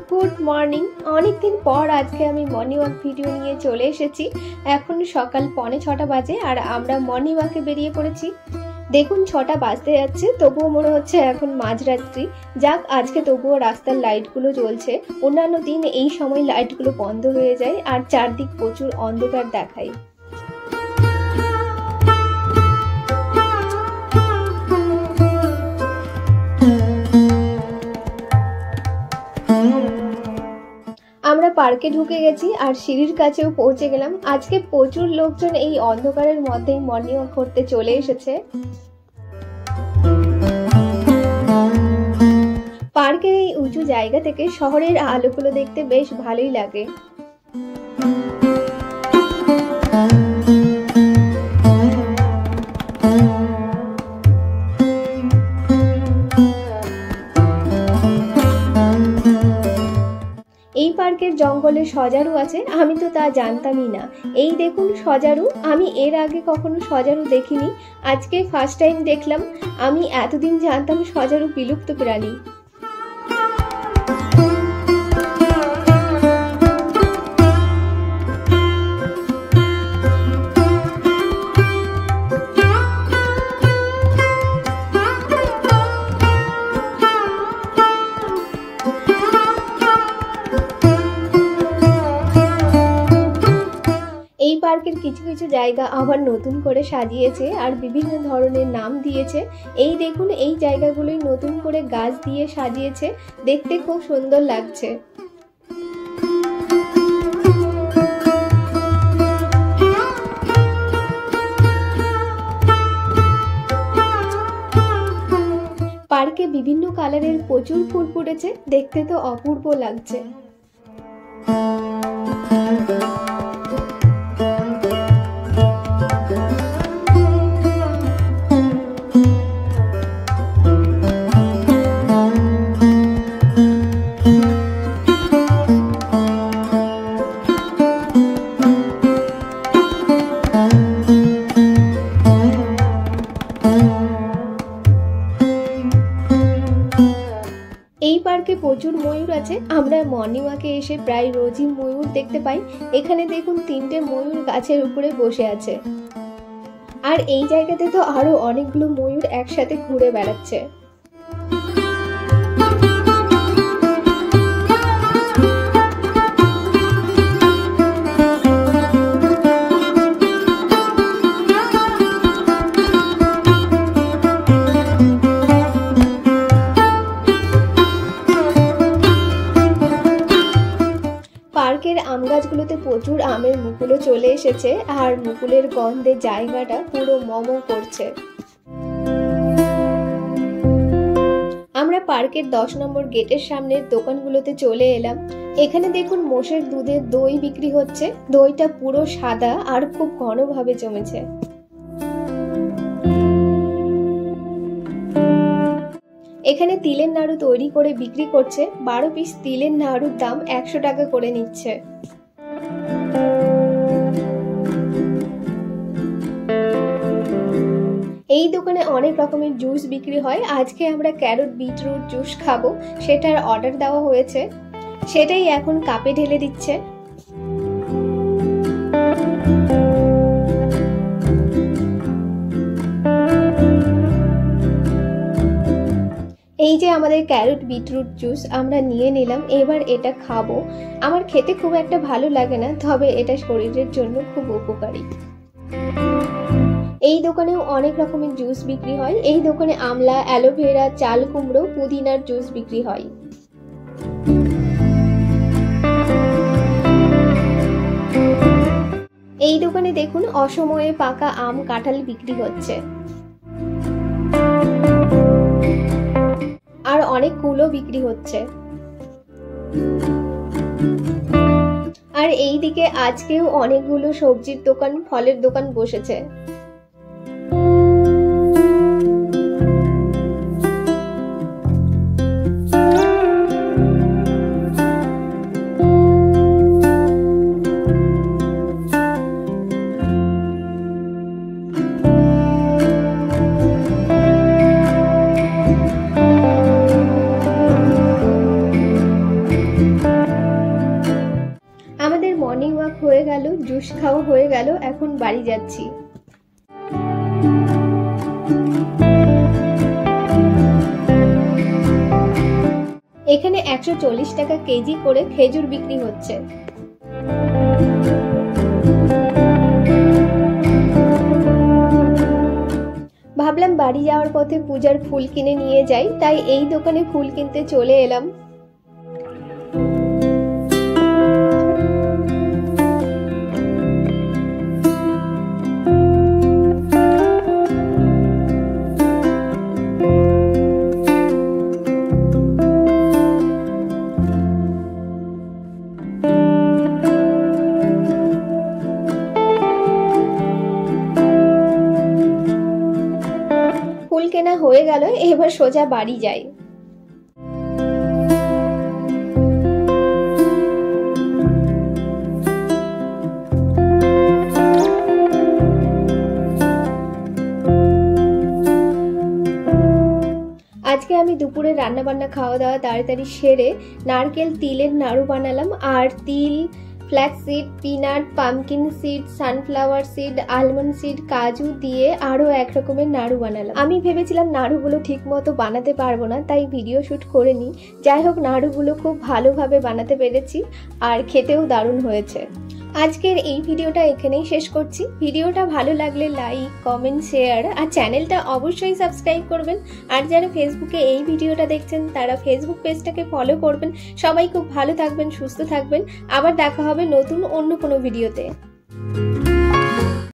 Good morning. অনেকদিন পর আজকে আমি মর্নিং ওয়াক ভিডিও নিয়ে চলে এসেছি। এখন সকাল 5:45 বাজে আর আমরা মর্নিং ওয়াকে বেরিয়ে পড়েছি। দেখুন 6টা বাজতে যাচ্ছে, তবুও মনে হচ্ছে এখন মাঝরাত্রি। যাক, আজকে তবুও রাস্তার লাইটগুলো জ্বলছে। অন্যান্য দিন এই সময় লাইটগুলো বন্ধ হয়ে যায় আর চারদিক প্রচুর অন্ধকার দেখায়। আমরা পার্কে ঢুকে গেছি আর সিঁড়ির কাছেও পৌঁছে গেলাম। আজকে প্রচুর লোকজন এই অন্ধকারের মধ্যেই মর্নিং ওয়াক করতে চলে এসেছে। পার্কের এই উঁচু জায়গা থেকে শহরের আলোগুলো দেখতে বেশ ভালোই লাগে। এই পার্কের জঙ্গলে সজারু আছে, আমি তো তা জানতামই না। এই দেখুন সজারু, আমি এর আগে কখনো সজারু দেখিনি, আজকে ফার্স্ট টাইম দেখলাম। আমি এতদিন জানতাম সজারু বিলুপ্ত প্রাণী। এই পার্কের কিছু কিছু জায়গা আবার নতুন করে সাজিয়েছে আর বিভিন্ন ধরনের নাম দিয়েছে। এই দেখুন, এই জায়গাগুলোই নতুন করে গাছ দিয়ে সাজিয়েছে, দেখতে খুব সুন্দর লাগছে। পার্কে বিভিন্ন কালারের প্রচুর ফুল ফুটেছে, দেখতে তো অপূর্ব লাগছে। এই পার্কে প্রচুর ময়ূর আছে, আমরা মর্নিং ওয়াকে এসে প্রায় রোজই ময়ূর দেখতে পাই। এখানে দেখুন 3টে ময়ূর গাছের উপরে বসে আছে। আর এই জায়গাতে তো আরো অনেকগুলো ময়ূর একসাথে ঘুরে বেড়াচ্ছে। পার্কের আম গাছগুলোতে প্রচুর আমের মুকুলও চলে এসেছে আর মুকুলের গন্ধে জায়গাটা পুরো মমো করছে। আমরা পার্কের 10 নম্বর গেটের সামনের দোকানগুলোতে চলে এলাম। এখানে দেখুন মোষের দুধের দই বিক্রি হচ্ছে। দইটা পুরো সাদা আর খুব ঘনভাবে জমেছে। এখানে তিলের নাড়ু তৈরি করে বিক্রি করছে। 12 পিস তিলের নাড়ুর দাম 100 টাকা করে নিচ্ছে। এই দোকানে অনেক রকমের জুস বিক্রি হয়। আজকে আমরা ক্যারট বিটরুট জুস খাবো, সেটার অর্ডার দেওয়া হয়েছে, সেটাই এখন কাপে ঢেলে দিচ্ছে। এই যে আমাদের ক্যারট বিটরুট জুস আমরা নিয়ে নিলাম, এবার এটা খাবো। আমার খেতে খুব একটা ভালো লাগে না, তবে এটা শরীরের জন্য খুব উপকারী। এই দোকানেও অনেক রকমের জুস বিক্রি হয়। এই দোকানে আমলা, অ্যালোভেরা, চাল কুমড়ো, পুদিনার জুস বিক্রি হয়। এই দোকানে দেখুন অসময়ে পাকা আম, কাঁঠাল বিক্রি হচ্ছে। আর অনেক কুলও বিক্রি হচ্ছে। আর এই দিকে আজকেও অনেকগুলো সবজির দোকান, ফলের দোকান বসেছে। খাওয়া হয়ে গেল, এখন বাড়ি যাচ্ছি। এখানে 140 টাকা কেজি করে খেজুর বিক্রি হচ্ছে। ভাবলাম বাড়ি যাওয়ার পথে পূজার ফুল কিনে নিয়ে যাই, তাই এই দোকানে ফুল কিনতে চলে এলাম। ফুল কেনা হয়ে গেল, এবার সোজা বাড়ি যাই। আজকে আমি দুপুরে রান্না বান্না খাওয়া দাওয়া তাড়াতাড়ি সেরে নারকেল তিলের নাড়ু বানালাম। আর তিল, flax seed, peanut, pumpkin seed, sunflower seed, almond seed, কাজু দিয়ে আরো এক রকমের নাড়ু বানালাম। আমি ভেবেছিলাম নাড়ুগুলো ঠিক মতো বানাতে পারবো না, তাই ভিডিও শুট করে নিই। যাই হোক, নাড়ুগুলো খুব ভালোভাবে বানাতে পেরেছি আর খেতেও দারুণ হয়েছে। আজকের এই ভিডিওটা এখানেই শেষ করছি। ভিডিওটা ভালো লাগলে লাইক, কমেন্ট, শেয়ার আর চ্যানেলটা অবশ্যই সাবস্ক্রাইব করবেন। আর যারা ফেসবুকে এই ভিডিওটা দেখছেন তারা ফেসবুক পেজটাকে ফলো করবেন। সবাই খুব ভালো থাকবেন, সুস্থ থাকবেন। আবার দেখা হবে নতুন অন্য কোনো ভিডিওতে।